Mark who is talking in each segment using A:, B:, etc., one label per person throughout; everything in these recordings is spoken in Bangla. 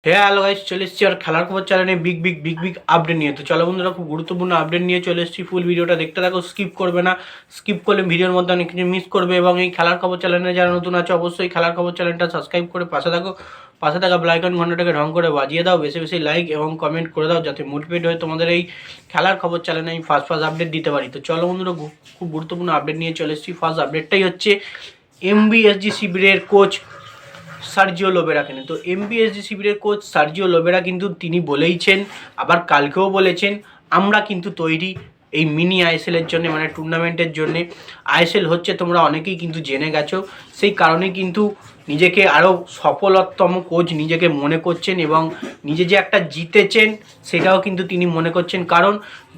A: হ্যাঁ হ্যালো গাইস, চলে এসেছি আর খেলার খবর চ্যানেলে বিগ আপডেট নিয়ে। তো চলো বন্ধুরা, খুব গুরুত্বপূর্ণ আপডেট নিয়ে চলে এসেছি। ফুল ভিডিওটা দেখতে থাকো, স্কিপ করবে না। স্কিপ করলে ভিডিওর মধ্যে অনেক কিছু মিস করবে। এবং এই খেলার খবর চ্যানেলে যারা নতুন আছে অবশ্যই খেলার খবর চ্যানেলটা সাবস্ক্রাইব করে পাশে থাকো। পাশে থাকা বেল আইকন ঘন্টাটাকে ঢং করে বাজিয়ে দাও, বেশি বেশি লাইক এবং কমেন্ট করে দাও, যাতে মোটিভেট হয়ে তোমাদের এই খেলার খবর চ্যানেলে আমি ফার্স্ট আপডেট দিতে পারি। তো চলো বন্ধুরা, খুব গুরুত্বপূর্ণ আপডেট নিয়ে চলে এসেছি। ফার্স্ট আপডেটটাই হচ্ছে এমবিএসজি শিবিরের কোচ সার্জিও লোবেরা কেন। তো এমবিএসজি শিবিরের কোচ সার্জিও লোবেরা কিন্তু তিনি বলেইছেন, আবার কালকেও বলেছেন, আমরা কিন্তু তৈরি এই মিনি আইএসএলের জন্য, মানে টুর্নামেন্টের জন্যে। আইএসএল হচ্ছে তোমরা অনেকেই কিন্তু জেনে গেছো, সেই কারণে কিন্তু নিজেকে আরও সফলতম কোচ নিজেকে মনে করছেন এবং নিজে যে একটা জিতেছেন সেটাও কিন্তু তিনি মনে করছেন। কারণ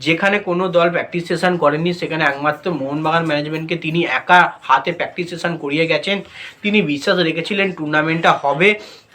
A: যেখানে কোনো দল প্র্যাকটিস সেশন করেননি সেখানে একমাত্র মোহনবাগান ম্যানেজমেন্টকে তিনি একা হাতে প্র্যাকটিস সেশন করিয়ে গেছেন। তিনি বিশ্বাস রেখেছিলেন টুর্নামেন্টটা হবে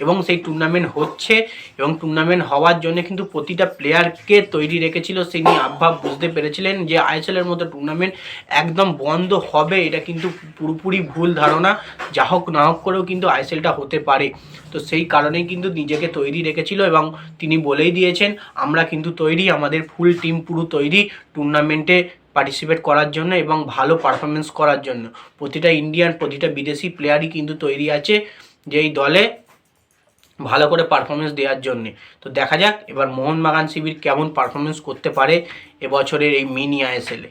A: এবং সেই টুর্নামেন্ট হচ্ছে, এবং টুর্নামেন্ট হওয়ার জন্য কিন্তু প্রতিটা প্লেয়ারকে তৈরি রেখেছিল। তিনি আবভাব বুঝতে পেরেছিলেন যে আইএসএলের মতো টুর্নামেন্ট একদম বন্ধ হবে, এটা কিন্তু পুরোপুরি ভুল ধারণা। যা হোক না হোক করেও কিন্তু আইএসএলটা হতে পারে। তো সেই কারণেই কিন্তু নিজেকে তৈরি রেখেছিল এবং তিনি বলেই দিয়েছেন, আমরা কিন্তু তৈরি, আমাদের ফুল টিম পুরো তৈরি টুর্নামেন্টে পার্টিসিপেট করার জন্য এবং ভালো পারফরমেন্স করার জন্য। প্রতিটা ইন্ডিয়ান, প্রতিটা বিদেশি প্লেয়ারই কিন্তু তৈরি আছে যে এই দলে ভালো করে পারফরমেন্স দেওয়ার জন্যে। তো দেখা যাক এবার মোহনবাগান শিবির কেমন পারফরমেন্স করতে পারে এবছরের এই মিনি আইএসএলে।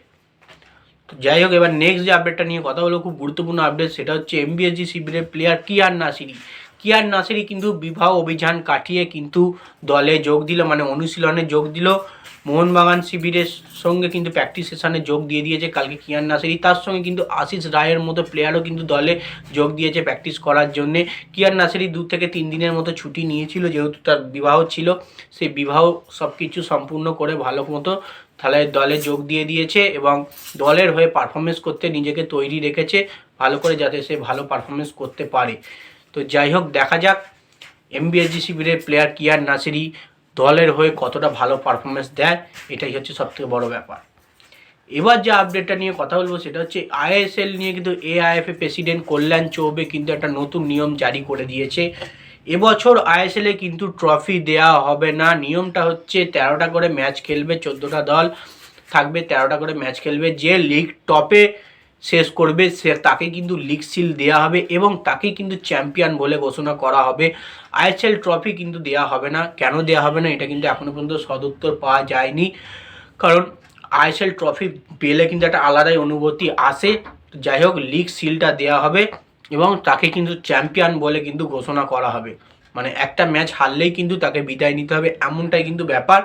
A: তো যাই হোক, এবার নেক্সট যে আপডেটটা নিয়ে কথা হলো, খুব গুরুত্বপূর্ণ আপডেট, সেটা হচ্ছে এমবিএসজি শিবিরের প্লেয়ার কিয়ার নাসিরি কিন্তু বিবাহ অভিযান কাটিয়ে কিন্তু দলে যোগ দিল, মানে অনুশীলনে যোগ দিল। মোহনবাগান শিবিরের সঙ্গে কিন্তু প্র্যাকটিস সেশনে যোগ দিয়ে দিয়েছে কালকে কিয়ার নাসিরি। তার সঙ্গে কিন্তু আশিস রায়ের মতো প্লেয়ারও কিন্তু দলে যোগ দিয়েছে প্র্যাকটিস করার জন্যে। কিয়ার নাসিরি 2 থেকে 3 দিনের মতো ছুটি নিয়েছিল, যেহেতু তার বিবাহ ছিল। সেই বিবাহ সব কিছু সম্পূর্ণ করে ভালো মতো তাহলে দলে যোগ দিয়ে দিয়েছে এবং দলের হয়ে পারফরমেন্স করতে নিজেকে তৈরি রেখেছে ভালো করে, যাতে সে ভালো পারফরমেন্স করতে পারে। তো যাই হোক, দেখা যাক এমবিএসজি শিবিরের প্লেয়ার কিয়ার নাসিরি দলের হয়ে কতটা ভালো পারফরমেন্স দেয়, এটাই হচ্ছে সবথেকে বড় ব্যাপার। এবার যে আপডেটটা নিয়ে কথা বলবো সেটা হচ্ছে আইএসএল নিয়ে। কিন্তু এআইএফএ প্রেসিডেন্ট কল্যাণ চৌবে কিন্তু একটা নতুন নিয়ম জারি করে দিয়েছে। এবছর আইএসএলে কিন্তু ট্রফি দেয়া হবে না। নিয়মটা হচ্ছে 13টা করে ম্যাচ খেলবে, 14টা দল থাকবে, 13টা করে ম্যাচ খেলবে। যে লিগ টপে শেষ করবে তাকে কিন্তু লিগ সিল দেওয়া হবে এবং তাকে কিন্তু চ্যাম্পিয়ন বলে ঘোষণা করা হবে। আইএসএল ট্রফি কিন্তু দেওয়া হবে না। কেন দেওয়া হবে না এটা কিন্তু এখনও পর্যন্ত সদুত্তর পাওয়া যায়নি। কারণ আইএসএল ট্রফি পেলে কিন্তু একটা আলাদাই অনুভূতি আসে। যাই হোক, লিগ সিলটা দেওয়া হবে এবং তাকে কিন্তু চ্যাম্পিয়ন বলে কিন্তু ঘোষণা করা হবে। মানে একটা ম্যাচ হারলেই কিন্তু তাকে বিদায় নিতে হবে, এমনটাই কিন্তু ব্যাপার।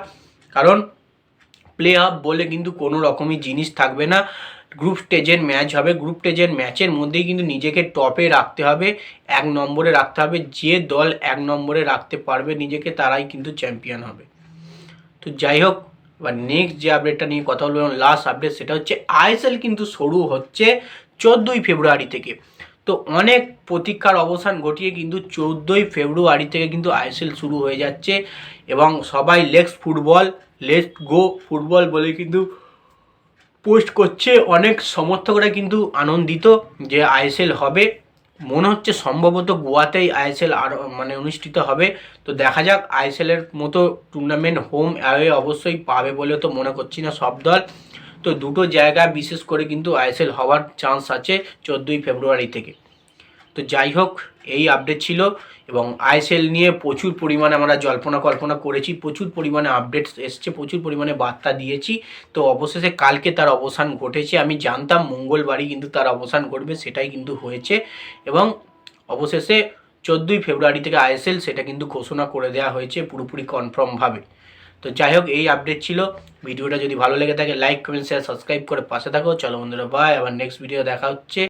A: কারণ প্লে অফ বলে কিন্তু কোনো রকমই জিনিস থাকবে না। গ্রুপ স্টেজের ম্যাচ হবে, গ্রুপ স্টেজের ম্যাচের মধ্যেই কিন্তু নিজেকে টপে রাখতে হবে, 1 নম্বরে রাখতে হবে। যে দল 1 নম্বরে রাখতে পারবে নিজেকে, তারাই কিন্তু চ্যাম্পিয়ন হবে। তো যাই হোক, এবার নেক্সট যে আপডেটটা নিয়ে কথা বলবো, লাস্ট আপডেট, সেটা হচ্ছে আইএসএল কিন্তু শুরু হচ্ছে 14ই ফেব্রুয়ারি থেকে। তো অনেক প্রতীক্ষার অবসান ঘটিয়ে কিন্তু 14ই ফেব্রুয়ারি থেকে কিন্তু আইএসএল শুরু হয়ে যাচ্ছে এবং সবাই লেটস গো ফুটবল বলে কিন্তু পোস্ট করছে। অনেক সমর্থকরা কিন্তু আনন্দিত যে আইএসএল হবে। মনে হচ্ছে সম্ভবত গোয়াতেই আইএসএল আর মানে অনুষ্ঠিত হবে। তো দেখা যাক, আইএসএলের মতো টুর্নামেন্ট হোম অ্যাওয়ে অবশ্যই পাবে বলে তো মনে করছি না সব দল। তো দুটো জায়গায় বিশেষ করে কিন্তু আইএসএল হওয়ার চান্স আছে 14ই ফেব্রুয়ারি থেকে। তো যাই হোক, এই আপডেট ছিল এবং আইএসএল নিয়ে প্রচুর পরিমাণে আমরা জল্পনা কল্পনা করেছি, প্রচুর পরিমাণে আপডেটস এসছে, প্রচুর পরিমাণে বার্তা দিয়েছি। তো অবশেষে কালকে তার অবসান ঘটেছে। আমি জানতাম মঙ্গলবারই কিন্তু তার অবসান ঘটবে, সেটাই কিন্তু হয়েছে এবং অবশেষে 14ই ফেব্রুয়ারি থেকে আইএসএল সেটা কিন্তু ঘোষণা করে দেওয়া হয়েছে পুরোপুরি কনফার্মভাবে। তো যাই হোক, এই আপডেট ছিল। ভিডিওটা যদি ভালো লেগে থাকে লাইক কমেন্ট শেয়ার সাবস্ক্রাইব করে পাশে থাকো। চলো বন্ধুরা, বাই, আবার নেক্সট ভিডিও দেখা হচ্ছে।